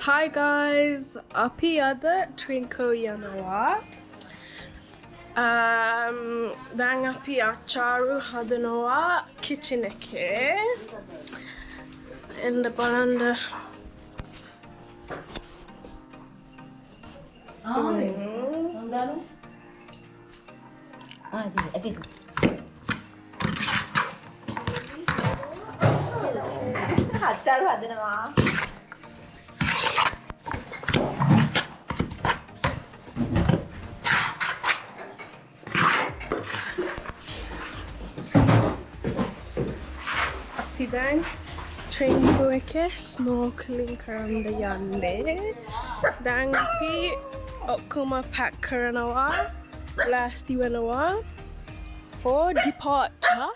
Hi guys, අපි අද ට්‍රින්කෝ යනවා. දැන් අපි අච්චාරු හදනවා කිචන් එකේ. එන්න බලන්න. අච්චාරු හදනවා. අපි දැන් ට්‍රින්කෝ එකේ ස්නෝකලින් කරන්න යන්නේ. දැන් අපි ඔක්කොම පැක් කරනවා. ලෑස්ති වෙනවා for departure.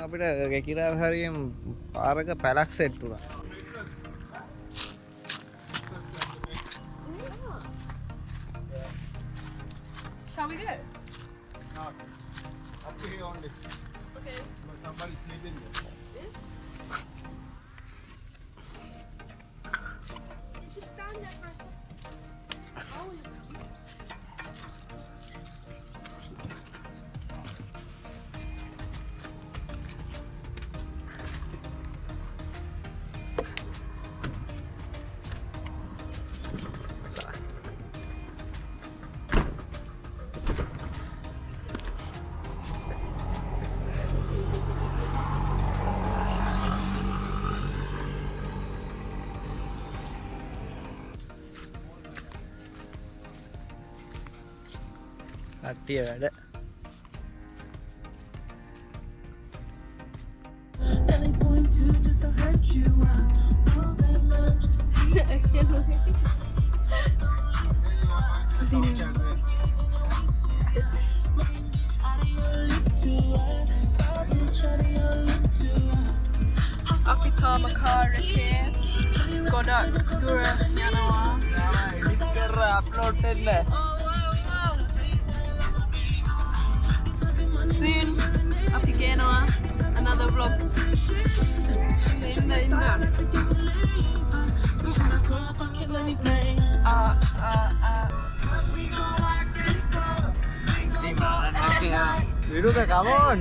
අපිට ගැකිරා හරියෙන් පාරක පැලක් සෙට් වුණා. Shall we go? No, up here only. Okay. But somebody sleeping there. Just stand there for a second. Oh, කට්ටිය වැඩ. අපි තාම කාර් එකේ ගොඩක් දුර යනවා. එඩිට් කරලා අප්ලෝඩ් දෙන්න. Soon අපි ගේනවා another vlog. විරුක come on.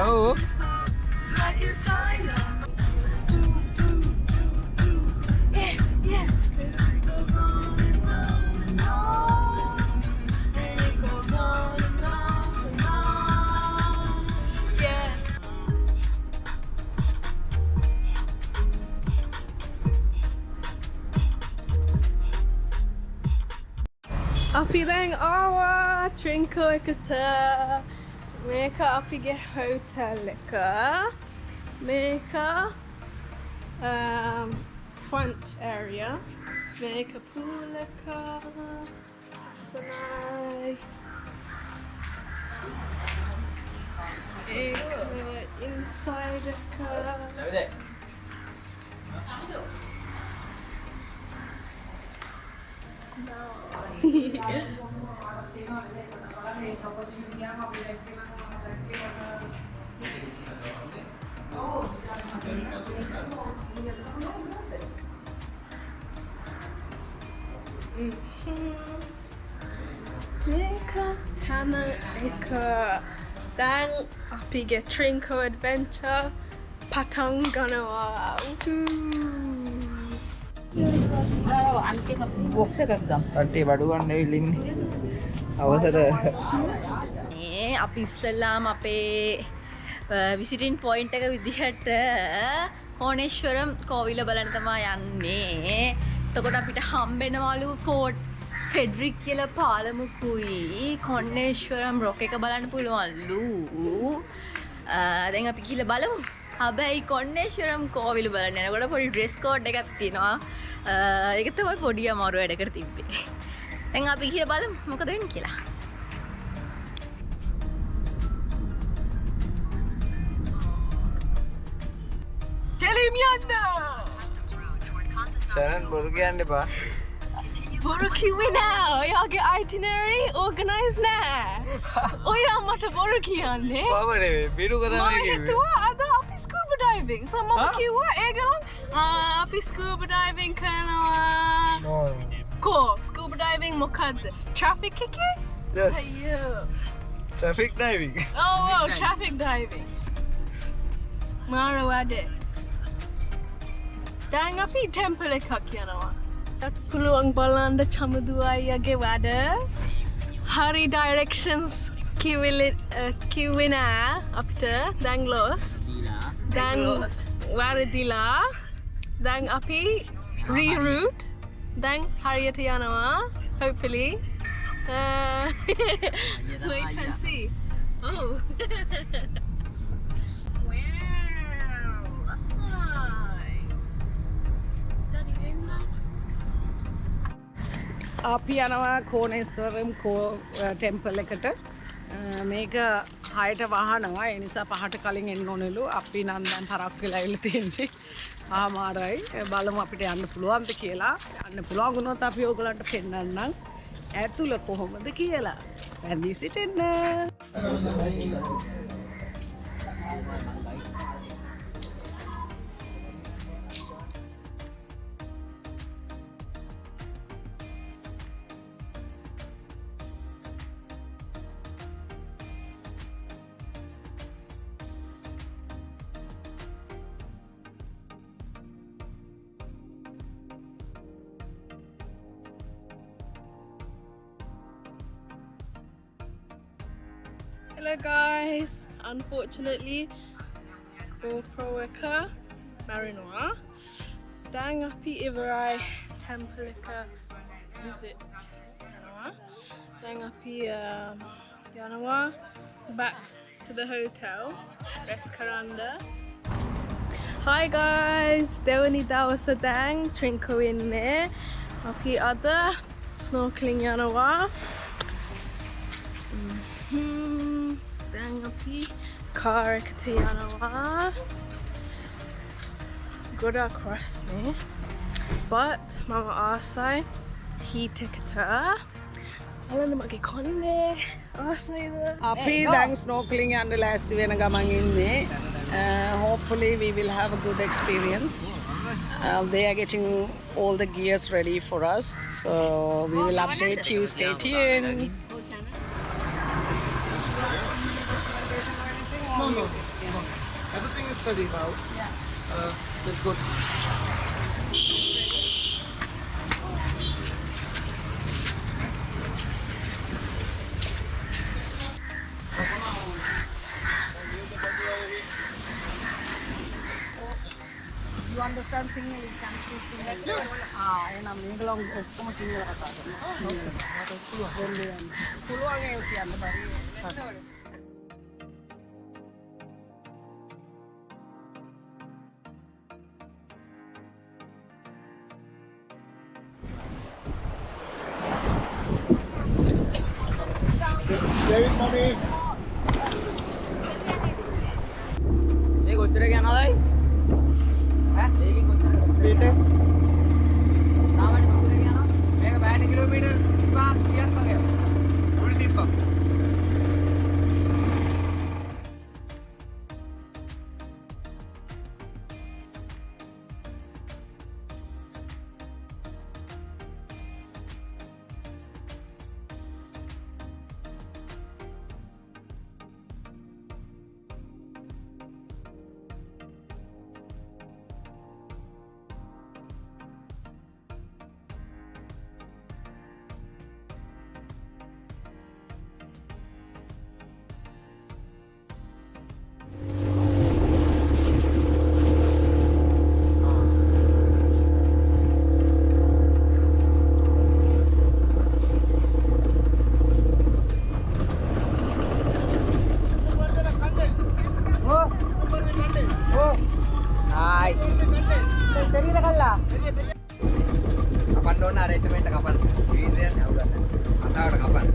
ඔව්. අපි දැන් ආවා ට්‍රින්කෝ එකට. මේක අපිගේ හෝටල් එක. මේක front area. මේක pool එක. සනයි. ඒක inside එක. මේක තන එක. දැන් අපිගේ ට්‍රින්කෝ ඇඩ්වෙන්චර් පටන් ගන්නවා. අන්තිම බොක්ස් එකක් ගමු. කට්ටිය බඩු ගන්න ඇවිල්ලා ඉන්නේ. අවසර මේ අපි ඉස්සෙල්ලාම අපේ විසිටින් පොයින්ට් එක විදිහට කෝණේශ්වරම් කෝවිල බලන්න තමයි යන්නේ. එතකොට අපිට හම්බෙනවලු ෆෝර්ට් ෆෙඩරික් කියලා පාලමුකුයි කෝණේශ්වරම් රොක් එක බලන්න පුළුවන්ලු. දැන් අපි කියලා බලමු. හැබැයි කෝණේශ්වරම් කෝවිල බලන්න යනකොට පොඩි ඩ්‍රෙස් කෝඩ් එකක් තියෙනවා. ඒක තමයි පොඩි අමාරු වැඩකට තිබ්බේ. දැන් අපි කියලා බලමු මොකද වෙන්නේ කියලා. කෙලිමියන්න! ශරන් බොරු කියන්න එපා. බොරු කිව්වේ නෑ. ඔයාගේ itinerary organize නෑ. ඔයා මට බොරු කියන්නේ. මම නෙවෙයි බිරු කතාව මම කිව්වේ. හිතුවා අද අපි scuba diving. So මම කිව්වා ඒගොල්ලන් අපි scuba diving කරනවා. කෝ scuba diving මොකද්ද? traffic එකේ? Yes. අයියෝ. Traffic diving. Oh, traffic diving. මාර වැඩේ. දැන් අපි temple එකක් යනවා. ඒත් පුළුවන් බලන්න චමදු අයියාගේ වැඩ. හරි directions කිව්වේ නෑ අපිට. දැන් lost. දැන් වැරදිලා. දැන් අපි reroute. දැන් හරියට යනවා. Hopefully. Wait and see. Oh. Wow. Asai. Daddy Linda. අපි යනවා කෝනේස්වරම් ටෙම්පල් එකට. මේක 6ට වහනවා. ඒ නිසා 5ට කලින් එන්න ඕනෙලු. අපි නම් දැන් තරක් වෙලා ඉල්ල තියෙන්නේ. ආමාරයි. බලමු අපිට යන්න පුළුවන්ද කියලා. යන්න පුළුවන් වුණොත් අපි ඕගලන්ට පෙන්නන්නම්. ඇතුළ කොහොමද කියලා. වැඳී සිටින්න. Hello guys. Unfortunately, GoPro eka marinoa. Dang api ivarai temple eka visit yanawa. Dang api yanawa back to the hotel. Rest karanda. Hi guys. Dewani dawasa dang Trincomalee in there. Api other snorkeling yanawa. Dang api car ekata yanawa. Goda across ne. But mama asai heat ekata. Alana mage konne asai da. අපි දැන් ස්නෝකලින් යන්න ලෑස්ති වෙන ගමන් ඉන්නේ. Hopefully we will have a good experience. They are getting all the gears ready for us. So we will update you. Stay tuned. No. Everything is ready now. That's good. You understand Sinhala? You can speak Sinhala? Yes. එහෙනම් මේගොල්ලෝ ඔක්කොම සිංහල කතා කරනවා. පුළුවන් ඒක කියන්න බැරි. David, mommy. මේ කොච්චර යනවායි? ඈ මේකෙන් කොච්චර? Speed එක සාමාන්‍ය කොච්චර යනවා? මේක 62 කිලෝමීටර් 30ක් වගේ. Full trip එක. kapan dona arrangement kapan ini ya udah masa kapan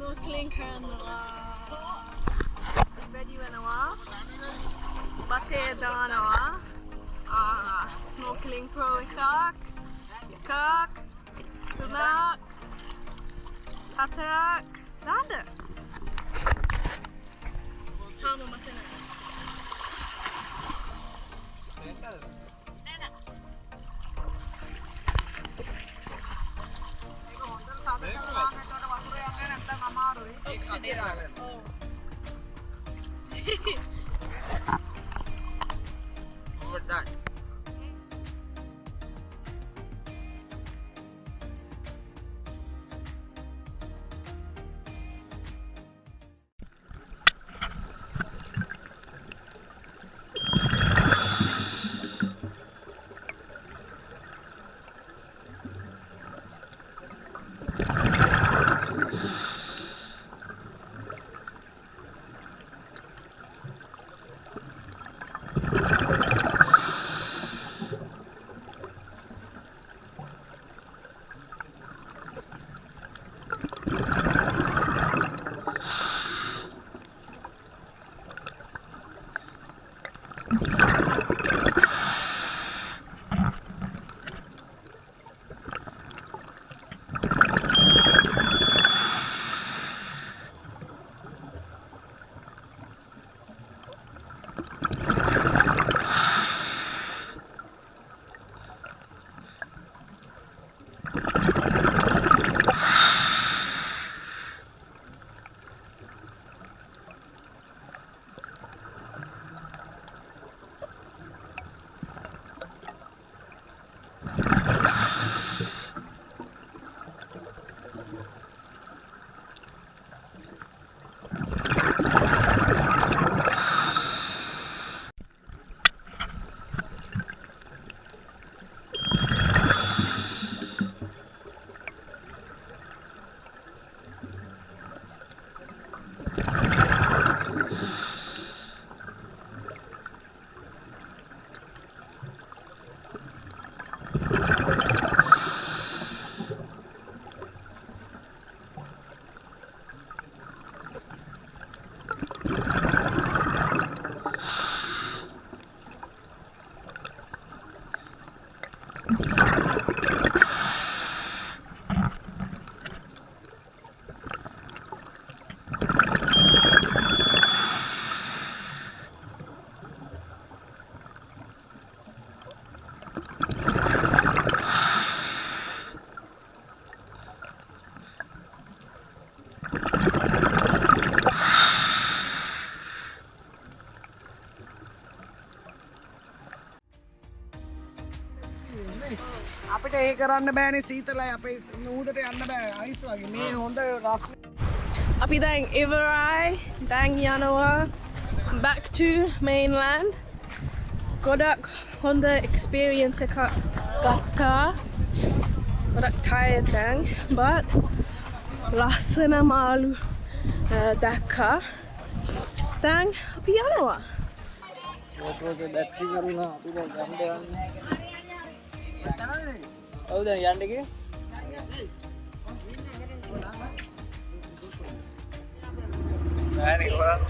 Snorkeling කරනවා. Ready වෙනවා. බටේ දානවා. Snorkeling pro එකක්. තුනක්. හතරක්. දාන්න. තාම මට නෑ. අපිට ඒ කරන්න බෑනේ සීතලයි අපේ නූදට යන්න බෑ අයිස් වගේ මේ හොඳ රස් අපි දැන් ඉවරයි. දැන් යනවා back to mainland. ගොඩක් හොඳ experience එකක් ගත්තා. ගොඩක් tired දැන් but ලස්සන මාළු දැක්කා. දැන් අපි යනවා. මොකද බැටරි කරුණා අපි දැන් යන්නේ. ඔව් දැන් යන්න ගියේ. නෑ නේ කොහොමද?